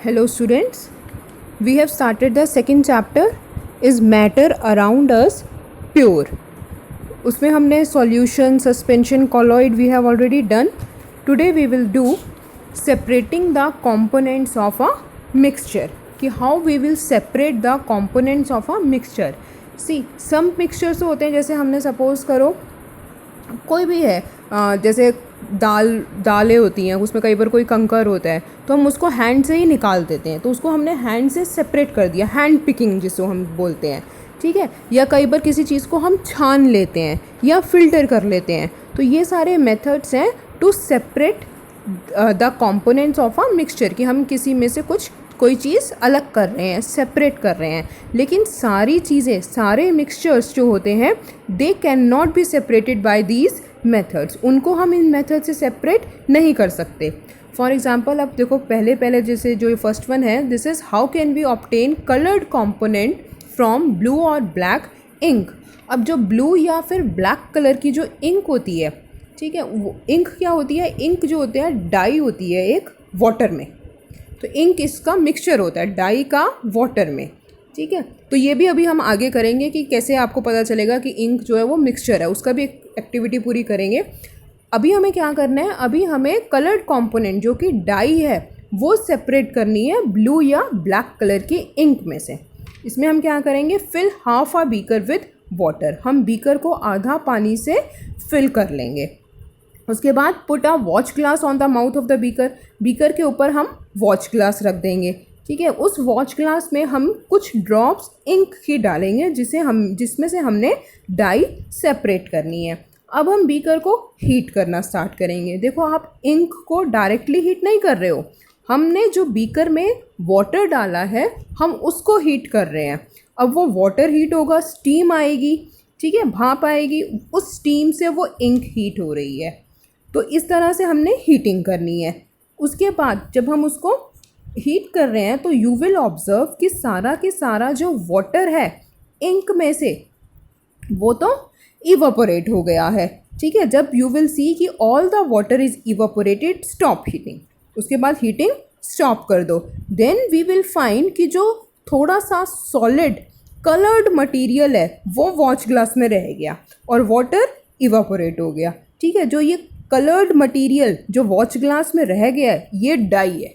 Hello students, we have started the second chapter is matter around us pure. उसमें हमने solution, suspension, colloid we have already done. Today we will do separating the components of a mixture. कि how we will separate the components of a mixture. See, some mixtures होते हैं जैसे हमने suppose करो कोई भी है जैसे दालें होती हैं उसमें कई बार कोई कंकर होता है तो हम उसको हैंड से ही निकाल देते हैं, तो उसको हमने हैंड से सेपरेट कर दिया, हैंड पिकिंग जिसको हम बोलते हैं, ठीक है। या कई बार किसी चीज़ को हम छान लेते हैं या फिल्टर कर लेते हैं, तो ये सारे मेथड्स हैं to separate the components of a mixture कि हम किसी में से कोई चीज़ अलग कर रहे हैं, सेपरेट कर रहे हैं। लेकिन सारी चीज़ें, सारे मिक्सचर्स जो होते हैं they can not be separated by these methods, उनको हम इन मेथड से सेपरेट नहीं कर सकते। फॉर एग्जांपल अब देखो पहले जैसे जो फर्स्ट वन है, this is how can we obtain coloured component from blue और ब्लैक इंक। अब जो ब्लू या फिर ब्लैक कलर की जो इंक होती है, ठीक है, वो इंक क्या होती है, इंक जो होती है डाई होती है एक वाटर में, तो इंक इसका मिक्सचर होता है डाई का वाटर में, ठीक है। तो ये भी अभी हम आगे करेंगे कि कैसे आपको पता चलेगा कि इंक जो है वो मिक्सचर है, उसका भी एक एक्टिविटी पूरी करेंगे। अभी हमें क्या करना है, अभी हमें कलर्ड कंपोनेंट जो कि डाई है वो सेपरेट करनी है ब्लू या ब्लैक कलर की इंक में से। इसमें हम क्या करेंगे, fill half a beaker with water, हम बीकर को आधा पानी से फिल कर लेंगे। उसके बाद put a watch glass on the mouth of the beaker, beaker के ऊपर हम वॉच ग्लास रख देंगे, ठीक है। उस वॉच ग्लास में हम कुछ ड्रॉप्स इंक की डालेंगे जिसमें से हमने डाई सेपरेट करनी है। अब हम बीकर को हीट करना स्टार्ट करेंगे। देखो आप इंक को डायरेक्टली हीट नहीं कर रहे हो, हमने जो बीकर में वाटर डाला है हम उसको हीट कर रहे हैं। अब वो वाटर हीट होगा, स्टीम आएगी, ठीक है, भाप आएगी, उस स्टीम से वो इंक हीट हो रही है। तो इस तरह से हमने हीटिंग करनी है। उसके बाद जब हम उसको हीट कर रहे हैं तो यू विल ऑब्जर्व कि सारा के सारा जो वाटर है इंक में से वो तो इवापोरेट हो गया है, ठीक है। जब यू विल सी कि all the water is evaporated, stop heating, उसके बाद हीटिंग स्टॉप कर दो। देन वी विल फाइंड कि जो थोड़ा सा सॉलिड कलर्ड मटेरियल है वो वॉच ग्लास में रह गया और वाटर इवापोरेट हो गया, ठीक है। जो ये कलर्ड मटेरियल जो वॉच ग्लास में रह गया है ये डाई है,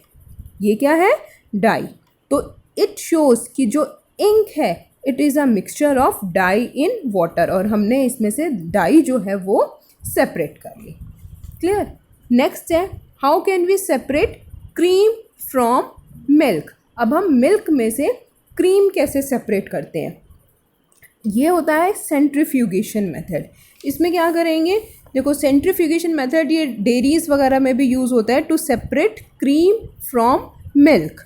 ये क्या है, डाई। तो इट शोज़ कि जो इंक है it is a mixture of dye in water, और हमने इसमें से डाई जो है वो सेपरेट कर ली। क्लियर। नेक्स्ट है how can we separate cream from milk. अब हम मिल्क में से क्रीम कैसे सेपरेट करते हैं, ये होता है सेंट्रीफ्यूगेशन मेथड। इसमें क्या करेंगे, देखो सेंट्रीफ्यूगेशन मेथड ये डेयरीज वगैरह में भी यूज़ होता है to separate cream from milk.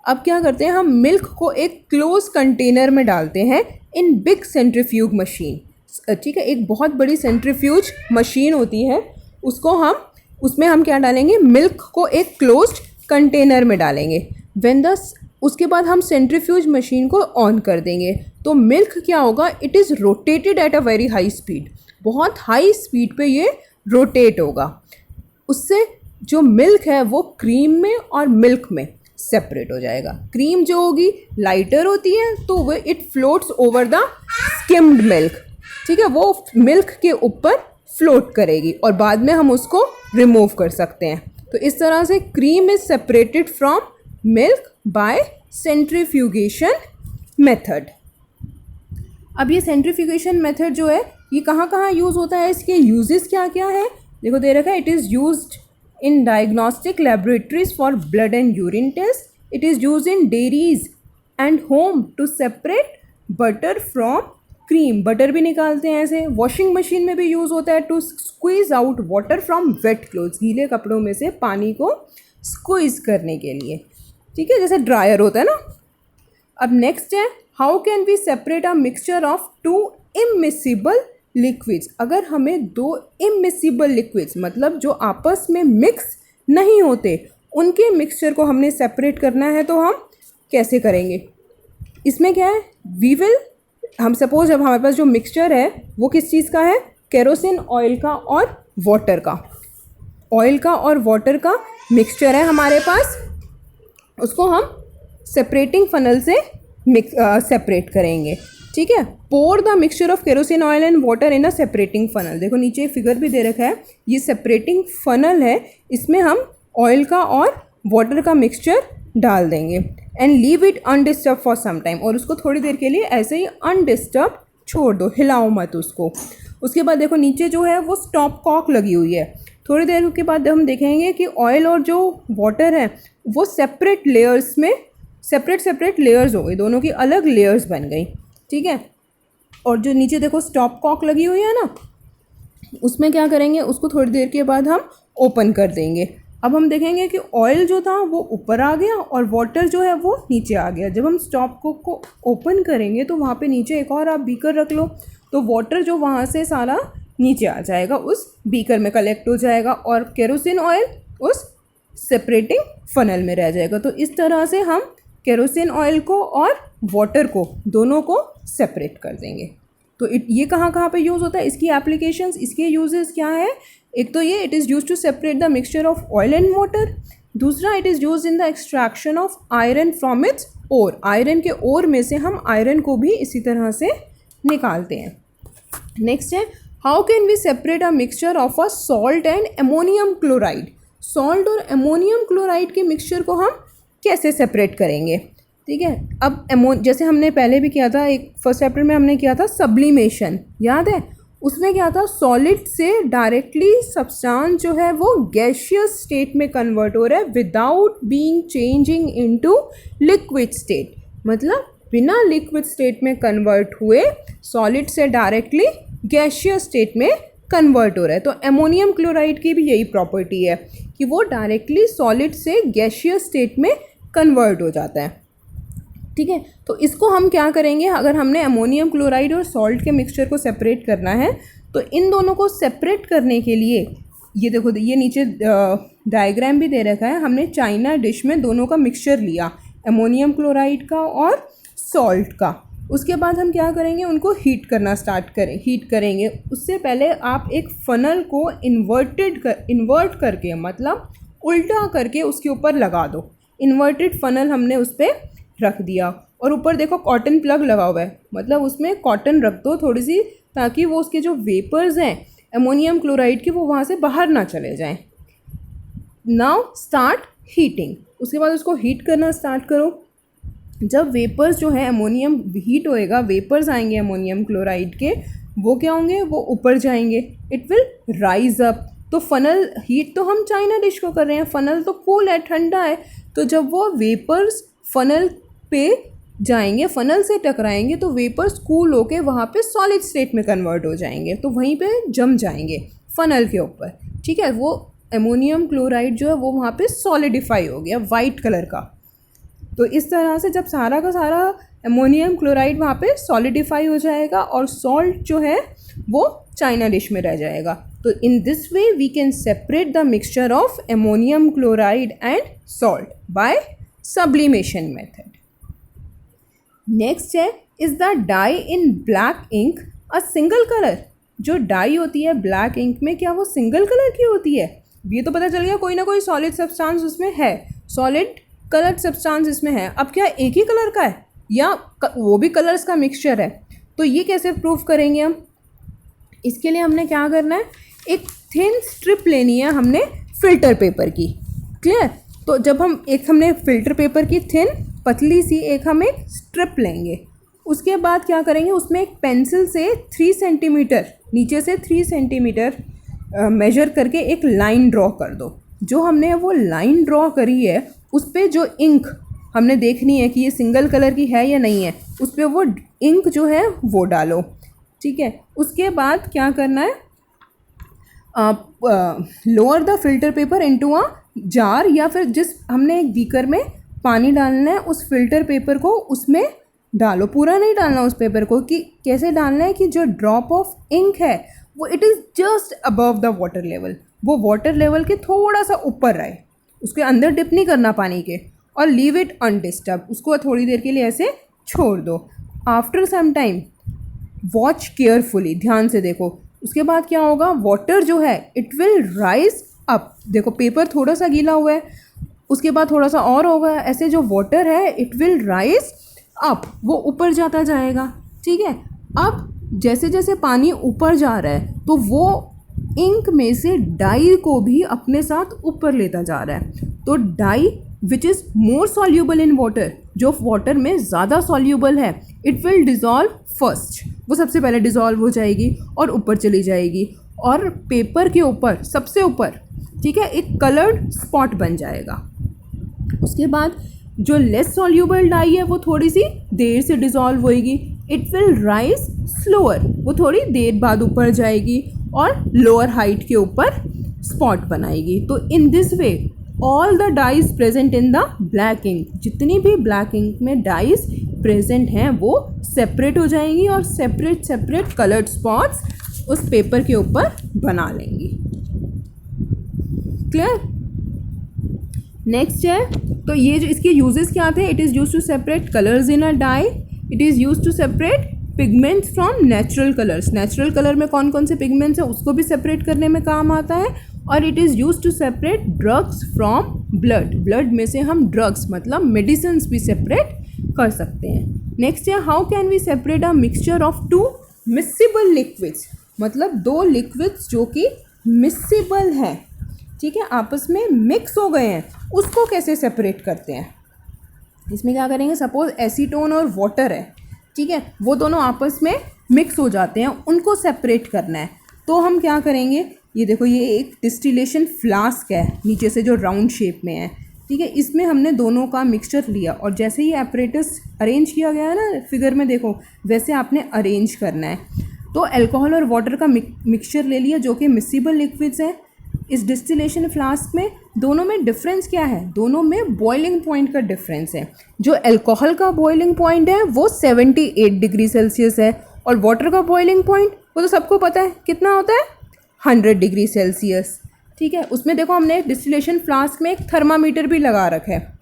अब क्या करते हैं, हम मिल्क को एक क्लोज कंटेनर में डालते हैं इन बिग सेंट्रीफ्यूग मशीन, ठीक है। एक बहुत बड़ी सेंट्रीफ्यूज मशीन होती है, उसमें हम क्या डालेंगे, मिल्क को एक क्लोज्ड कंटेनर में डालेंगे। उसके बाद हम सेंट्रीफ्यूज मशीन को ऑन कर देंगे तो मिल्क क्या होगा, it is rotated at a very high speed, बहुत हाई स्पीड पे ये रोटेट होगा। उससे जो मिल्क है वो क्रीम में और मिल्क में सेपरेट हो जाएगा। क्रीम जो होगी लाइटर होती है तो वो it floats over the skimmed milk, ठीक है, वो मिल्क के ऊपर फ्लोट करेगी और बाद में हम उसको रिमूव कर सकते हैं। तो इस तरह से cream is separated from milk bye centrifugation method. अब ये सेंट्रीफ्यूगेशन मेथड जो है ये कहाँ कहाँ यूज़ होता है, इसके यूजेस क्या क्या है, देखो दे रखा है। It is used in diagnostic laboratories for blood and urine test, it is used in dairies and home to separate butter from cream, butter भी निकालते हैं ऐसे। वॉशिंग मशीन में भी यूज़ होता है to squeeze out water from wet clothes, गीले कपड़ों में से पानी को स्क्वीज करने के लिए, ठीक है, जैसे ड्रायर होता है ना। अब नेक्स्ट है how can we separate a mixture of two immiscible liquids. अगर हमें दो इमिसिबल लिक्विड्स मतलब जो आपस में मिक्स नहीं होते उनके मिक्सचर को हमने सेपरेट करना है तो हम कैसे करेंगे। इसमें क्या है, हम सपोज अब हमारे पास जो मिक्सचर है वो किस चीज़ का है, केरोसिन ऑयल का और वाटर का, ऑयल का और वाटर का मिक्सचर है हमारे पास। उसको हम सेपरेटिंग फनल से सेपरेट करेंगे, ठीक है। Pour the mixture of kerosene oil and water in a separating funnel. देखो नीचे फिगर भी दे रखा है, ये सेपरेटिंग फनल है, इसमें हम ऑयल का और वाटर का मिक्सचर डाल देंगे and leave it undisturbed for some time, और उसको थोड़ी देर के लिए ऐसे ही अनडिस्टर्ब छोड़ दो, हिलाओ मत उसको। उसके बाद देखो नीचे जो है वो स्टॉप कॉक लगी हुई है। थोड़ी देर के बाद हम देखेंगे कि ऑयल और जो वाटर है वो सेपरेट लेयर्स में सेपरेट लेयर्स हो गई, दोनों की अलग लेयर्स बन गई, ठीक है। और जो नीचे देखो स्टॉप कॉक लगी हुई है ना, उसमें क्या करेंगे, उसको थोड़ी देर के बाद हम ओपन कर देंगे। अब हम देखेंगे कि ऑयल जो था वो ऊपर आ गया और वाटर जो है वो नीचे आ गया। जब हम स्टॉप कॉक को ओपन करेंगे तो वहाँ पे नीचे एक और आप बीकर रख लो, तो वाटर जो वहाँ से सारा नीचे आ जाएगा, उस बीकर में कलेक्ट हो जाएगा और केरोसिन ऑयल उस सेपरेटिंग फनल में रह जाएगा। तो इस तरह से हम केरोसिन ऑयल को और वाटर को दोनों को सेपरेट कर देंगे। तो ये कहाँ कहाँ पे यूज़ होता है, इसकी एप्लीकेशंस, इसके यूजेस क्या है। एक तो ये it is use to separate the mixture of oil and water. दूसरा it is use in the extraction of iron from its ore. Iron के ओर में से हम आयरन को भी इसी तरह से निकालते हैं। नेक्स्ट है how can we separate a mixture of a salt and ammonium chloride. Salt और अमोनियम क्लोराइड के मिक्सचर को हम कैसे सेपरेट करेंगे, ठीक है। अब जैसे हमने पहले भी किया था, एक फर्स्ट चैप्टर में हमने किया था सब्लिमेशन, याद है। उसमें क्या था, सॉलिड से डायरेक्टली सब्सटेंस जो है वो गैसियस स्टेट में कन्वर्ट हो रहा है without being changing into liquid state. मतलब बिना लिक्विड स्टेट में कन्वर्ट हुए सॉलिड से डायरेक्टली गैसियस स्टेट में कन्वर्ट हो रहा है। तो अमोनियम क्लोराइड की भी यही प्रॉपर्टी है कि वो डायरेक्टली सॉलिड से गैसियस स्टेट में कन्वर्ट हो जाता है, ठीक है। तो इसको हम क्या करेंगे, अगर हमने अमोनियम क्लोराइड और सॉल्ट के मिक्सचर को सेपरेट करना है तो इन दोनों को सेपरेट करने के लिए ये देखो, ये नीचे डायग्राम भी दे रखा है। हमने चाइना डिश में दोनों का मिक्सचर लिया, अमोनियम क्लोराइड का और सॉल्ट का। उसके बाद हम क्या करेंगे, उनको हीट करेंगे। उससे पहले आप एक फनल को इन्वर्ट करके, मतलब उल्टा करके उसके ऊपर लगा दो। इन्वर्टेड फनल हमने उस पर रख दिया और ऊपर देखो कॉटन प्लग लगा हुआ है, मतलब उसमें कॉटन रख दो थोड़ी सी, ताकि वो उसके जो वेपर्स हैं अमोनियम क्लोराइड के वो वहाँ से बाहर ना चले जाएं। Now start heating. उसके बाद उसको हीट करना स्टार्ट करो। जब वेपर्स जो है अमोनियम हीट होएगा, वेपर्स आएंगे अमोनियम क्लोराइड के, वो क्या होंगे, वो ऊपर जाएंगे, इट विल राइज अप। तो फनल हीट तो हम चाइना डिश को कर रहे हैं, फनल तो कूल है, ठंडा है। तो जब वो वेपर्स फनल पे जाएंगे, फनल से टकराएंगे, तो वेपर्स कूल होके वहाँ पे सॉलिड स्टेट में कन्वर्ट हो जाएंगे, तो वहीं पे जम जाएंगे फनल के ऊपर, ठीक है। वो अमोनियम क्लोराइड जो है वो वहाँ पे सॉलिडिफाई हो गया वाइट कलर का। तो इस तरह से जब सारा का सारा अमोनियम क्लोराइड वहाँ पे सॉलिडिफाई हो जाएगा और सॉल्ट जो है वो चाइना डिश में रह जाएगा। तो in this way we can separate the mixture of ammonium chloride and salt by sublimation method. Next है, is the dye in black ink a single colour. जो डाई होती है ब्लैक इंक में, क्या वो सिंगल कलर की होती है। ये तो पता चल गया कोई ना कोई सॉलिड सब्सटेंस उसमें है, सॉलिड कलर्ड सब्सटेंस इसमें है। अब क्या एक ही कलर का है या वो भी कलर्स का मिक्सचर है, तो ये कैसे प्रूव करेंगे हम। इसके लिए हमने क्या करना है, एक थिन स्ट्रिप लेनी है हमने फ़िल्टर पेपर की, क्लियर। तो जब हमने फ़िल्टर पेपर की थिन पतली सी हम एक स्ट्रिप लेंगे। उसके बाद क्या करेंगे, उसमें एक पेंसिल से 3 सेंटीमीटर नीचे से 3 सेंटीमीटर मेजर करके एक लाइन ड्रॉ कर दो। जो हमने वो लाइन ड्रॉ करी है उस पर जो इंक हमने देखनी है कि ये सिंगल कलर की है या नहीं है, उस पर वो इंक जो है वो डालो, ठीक है। उसके बाद क्या करना है, lower the filter paper into a jar, या फिर जिस हमने एक बीकर में पानी डालना है उस फिल्टर पेपर को उसमें डालो। पूरा नहीं डालना उस पेपर को, कि कैसे डालना है कि जो ड्रॉप ऑफ इंक है वो it is just above the water level, वो वाटर लेवल के थोड़ा सा ऊपर रहे, उसके अंदर डिप नहीं करना पानी के। और लीव इट अनडिस्टर्ब, उसको थोड़ी देर के लिए ऐसे छोड़ दो। After some time watch carefully, ध्यान से देखो। उसके बाद क्या होगा, वाटर जो है इट विल राइज अप। देखो पेपर थोड़ा सा गीला हुआ है, उसके बाद थोड़ा सा और होगा, ऐसे जो वाटर है इट विल राइज अप, वो ऊपर जाता जाएगा। ठीक है, अब जैसे जैसे पानी ऊपर जा रहा है तो वो इंक में से डाई को भी अपने साथ ऊपर लेता जा रहा है। तो dye which is more soluble in water, जो वाटर में ज़्यादा सॉल्यूबल है, इट विल डिज़ोल्व फर्स्ट, वो सबसे पहले डिज़ोल्व हो जाएगी और ऊपर चली जाएगी और पेपर के ऊपर सबसे ऊपर, ठीक है, एक कलर्ड स्पॉट बन जाएगा। उसके बाद जो लेस सॉल्यूबल डाई है वो थोड़ी सी देर से डिज़ोल्व होएगी, इट विल राइज स्लोअर, वो थोड़ी देर बाद ऊपर जाएगी और लोअर हाइट के ऊपर स्पॉट बनाएगी। तो in this way all the dyes present in the black ink, जितनी भी ब्लैक इंक में डाइज प्रेजेंट हैं वो सेपरेट हो जाएंगी और सेपरेट सेपरेट कलर्ड स्पॉट्स उस पेपर के ऊपर बना लेंगी। क्लियर? नेक्स्ट है, तो ये जो इसके यूजेस क्या थे, it is use to separate colours in a dye, it is use to separate pigments from natural colours, natural colour में कौन कौन से पिगमेंट्स हैं उसको भी सेपरेट करने में काम आता है, और it is use to separate drugs from blood, blood में से हम ड्रग्स मतलब मेडिसिन भी सेपरेट कर सकते हैं। नेक्स्ट है, how can we separate a mixture of two miscible liquids, मतलब दो लिक्विड्स जो कि मिक्सिबल हैं, ठीक है, आपस में मिक्स हो गए हैं, उसको कैसे सेपरेट करते हैं। इसमें क्या करेंगे, सपोज एसीटोन और वाटर है, ठीक है, वो दोनों आपस में मिक्स हो जाते हैं, उनको सेपरेट करना है। तो हम क्या करेंगे, ये देखो ये एक डिस्टिलेशन फ्लास्क है नीचे से जो राउंड शेप में है, ठीक है, इसमें हमने दोनों का मिक्सचर लिया और जैसे ही एपरेटस अरेंज किया गया है ना फिगर में देखो, वैसे आपने अरेंज करना है। तो अल्कोहल और वाटर का मिक्सचर ले लिया जो कि मिक्सिबल लिक्विड्स हैं। इस डिस्टिलेशन फ्लास्क में दोनों में डिफरेंस क्या है, दोनों में बॉइलिंग पॉइंट का डिफरेंस है। जो अल्कोहल का बॉइलिंग पॉइंट है वो 78 डिग्री सेल्सियस है और वाटर का बॉइलिंग पॉइंट वो तो सबको पता है कितना होता है, 100 डिग्री सेल्सियस। ठीक है, उसमें देखो हमने डिस्टिलेशन फ्लास्क में एक थर्मामीटर भी लगा रखा है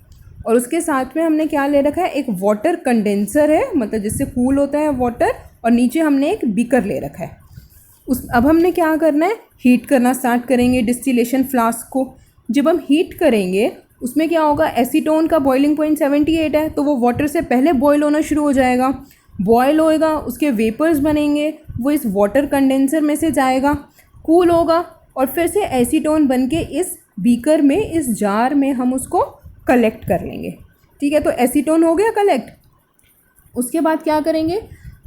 और उसके साथ में हमने क्या ले रखा है, एक वाटर कंडेंसर है, मतलब जिससे कूल होता है वाटर, और नीचे हमने एक बीकर ले रखा है। अब हमने क्या करना है, हीट करना स्टार्ट करेंगे डिस्टिलेशन फ्लास्क को। जब हम हीट करेंगे उसमें क्या होगा, एसीटोन का बॉइलिंग पॉइंट 78 है तो वो वाटर से पहले बॉयल होना शुरू हो जाएगा, बॉयल होएगा, उसके वेपर्स बनेंगे, वो इस वाटर कंडेंसर में से जाएगा, कूल होगा और फिर से एसीटोन बन के इस बीकर में, इस जार में हम उसको कलेक्ट कर लेंगे। ठीक है, तो एसीटोन हो गया कलेक्ट। उसके बाद क्या करेंगे,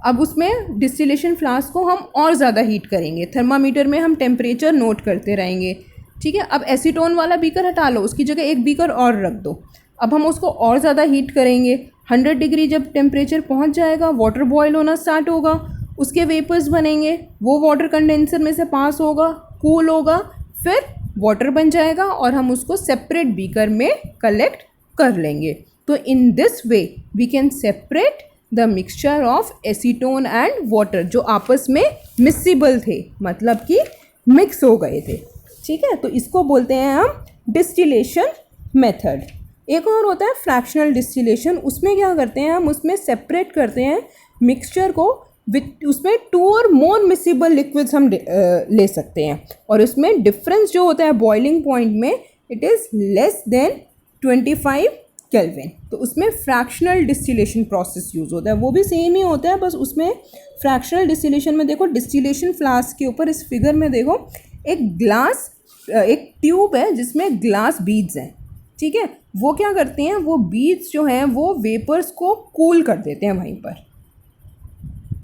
अब उसमें डिस्टिलेशन फ्लास्क को हम और ज़्यादा हीट करेंगे, थर्मामीटर में हम टेम्परेचर नोट करते रहेंगे। ठीक है, अब एसीटोन वाला बीकर हटा लो, उसकी जगह एक बीकर और रख दो। अब हम उसको और ज़्यादा हीट करेंगे, 100 डिग्री जब टेम्परेचर पहुंच जाएगा वाटर बॉयल होना स्टार्ट होगा, उसके वेपर्स बनेंगे, वो वाटर कंडेंसर में से पास होगा, कूल होगा, फिर वाटर बन जाएगा और हम उसको सेपरेट बीकर में कलेक्ट कर लेंगे। तो in this way we can separate the mixture of acetone and water जो आपस में मिक्सिबल थे, मतलब कि मिक्स हो गए थे। ठीक है, तो इसको बोलते हैं हम डिस्टिलेशन मेथड। एक और होता है फ्रैक्शनल डिस्टिलेशन, उसमें क्या करते हैं हम, उसमें सेपरेट करते हैं मिक्सचर को, उसमें 2 और मोर मिक्सिबल लिक्विड्स हम ले सकते हैं और उसमें डिफरेंस जो होता है बॉइलिंग पॉइंट में, it is less than 25 kelvin. तो उसमें फ्रैक्शनल डिस्टिलेशन प्रोसेस यूज़ होता है, वो भी सेम ही होता है, बस उसमें फ्रैक्शनल डिस्टिलेशन में देखो डिस्टिलेशन फ्लास्क के ऊपर इस फिगर में देखो एक ट्यूब है जिसमें ग्लास बीड्स हैं। ठीक है, वो क्या करते हैं, वो बीड्स जो हैं वो वेपर्स को कूल कर देते हैं वहीं पर।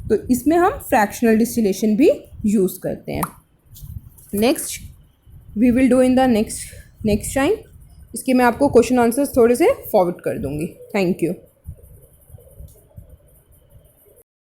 तो इसमें हम फ्रैक्शनल डिस्टिलेशन भी यूज़ करते हैं। Next we will do in the next time. इसके मैं आपको क्वेश्चन आंसर्स थोड़े से फॉरवर्ड कर दूंगी। Thank you.